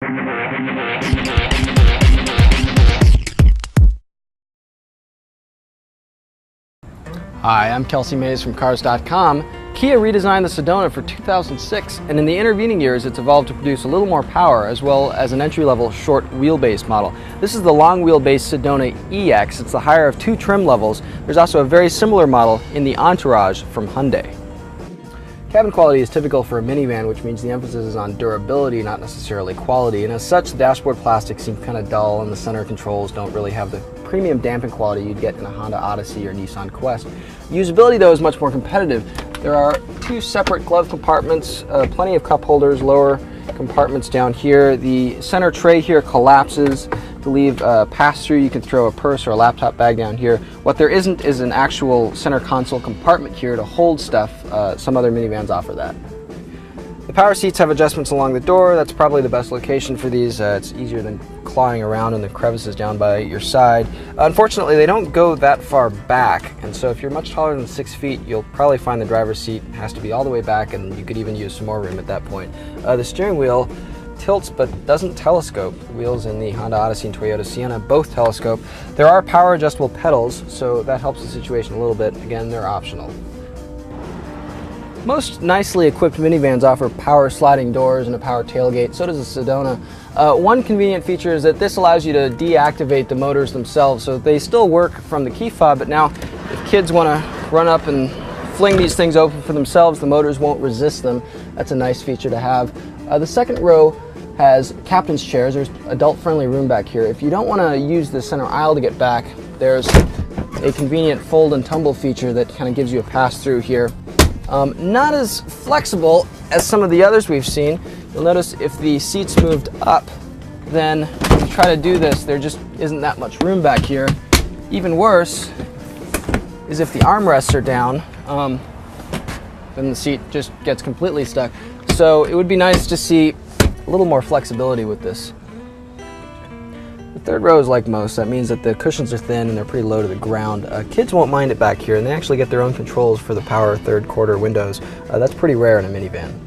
Hi, I'm Kelsey Mays from Cars.com. Kia redesigned the Sedona for 2006, and in the intervening years it's evolved to produce a little more power as well as an entry-level short wheelbase model. This is the long wheelbase Sedona EX. It's the higher of two trim levels. There's also a very similar model in the Entourage from Hyundai. Cabin quality is typical for a minivan, which means the emphasis is on durability, not necessarily quality, and as such the dashboard plastics seem kind of dull and the center controls don't really have the premium damping quality you'd get in a Honda Odyssey or Nissan Quest. Usability though is much more competitive. There are two separate glove compartments, plenty of cup holders, lower compartments down here. The center tray here collapses to leave a pass-through. You can throw a purse or a laptop bag down here. What there isn't is an actual center console compartment here to hold stuff. Some other minivans offer that. The power seats have adjustments along the door. That's probably the best location for these. It's easier than clawing around in the crevices down by your side. Unfortunately, they don't go that far back, and so if you're much taller than 6 feet, you'll probably find the driver's seat has to be all the way back, and you could even use some more room at that point. The steering wheel tilts but doesn't telescope. The wheels in the Honda Odyssey and Toyota Sienna both telescope. There are power adjustable pedals, so that helps the situation a little bit. Again, they're optional. Most nicely equipped minivans offer power sliding doors and a power tailgate. So does the Sedona. One convenient feature is that this allows you to deactivate the motors themselves, so they still work from the key fob, but now if kids want to run up and fling these things open for themselves, the motors won't resist them. That's a nice feature to have. The second row has captain's chairs. There's adult-friendly room back here. If you don't want to use the center aisle to get back, there's a convenient fold and tumble feature that kind of gives you a pass-through here. Not as flexible as some of the others we've seen. You'll notice if the seats moved up, then when you try to do this, there just isn't that much room back here. Even worse is if the armrests are down, then the seat just gets completely stuck. So it would be nice to see a little more flexibility with this. The third row is like most. That means that the cushions are thin and they're pretty low to the ground. Kids won't mind it back here, and they actually get their own controls for the power third quarter windows. That's pretty rare in a minivan.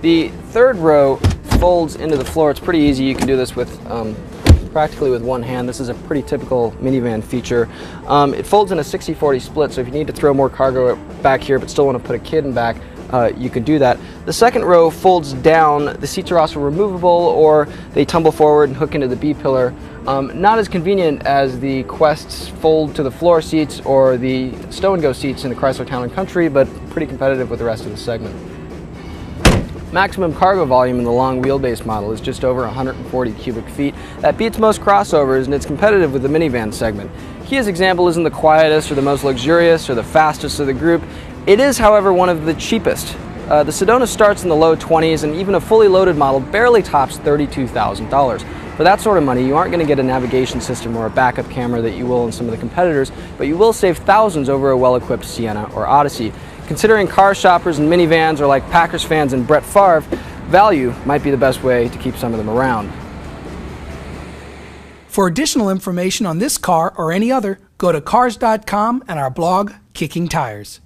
The third row folds into the floor. It's pretty easy. You can do this with practically with one hand. This is a pretty typical minivan feature. It folds in a 60-40 split, so if you need to throw more cargo back here but still want to put a kid in back, you could do that. The second row folds down. The seats are also removable, or they tumble forward and hook into the B-pillar. Not as convenient as the Quest's fold to the floor seats or the stow and go seats in the Chrysler Town & Country, but pretty competitive with the rest of the segment. Maximum cargo volume in the long wheelbase model is just over 140 cubic feet. That beats most crossovers, and it's competitive with the minivan segment. Kia's example isn't the quietest or the most luxurious or the fastest of the group. It is, however, one of the cheapest. The Sedona starts in the low 20s, and even a fully loaded model barely tops $32,000. For that sort of money, you aren't going to get a navigation system or a backup camera that you will in some of the competitors, but you will save thousands over a well-equipped Sienna or Odyssey. Considering car shoppers and minivans are like Packers fans and Brett Favre, value might be the best way to keep some of them around. For additional information on this car or any other, go to Cars.com and our blog, Kicking Tires.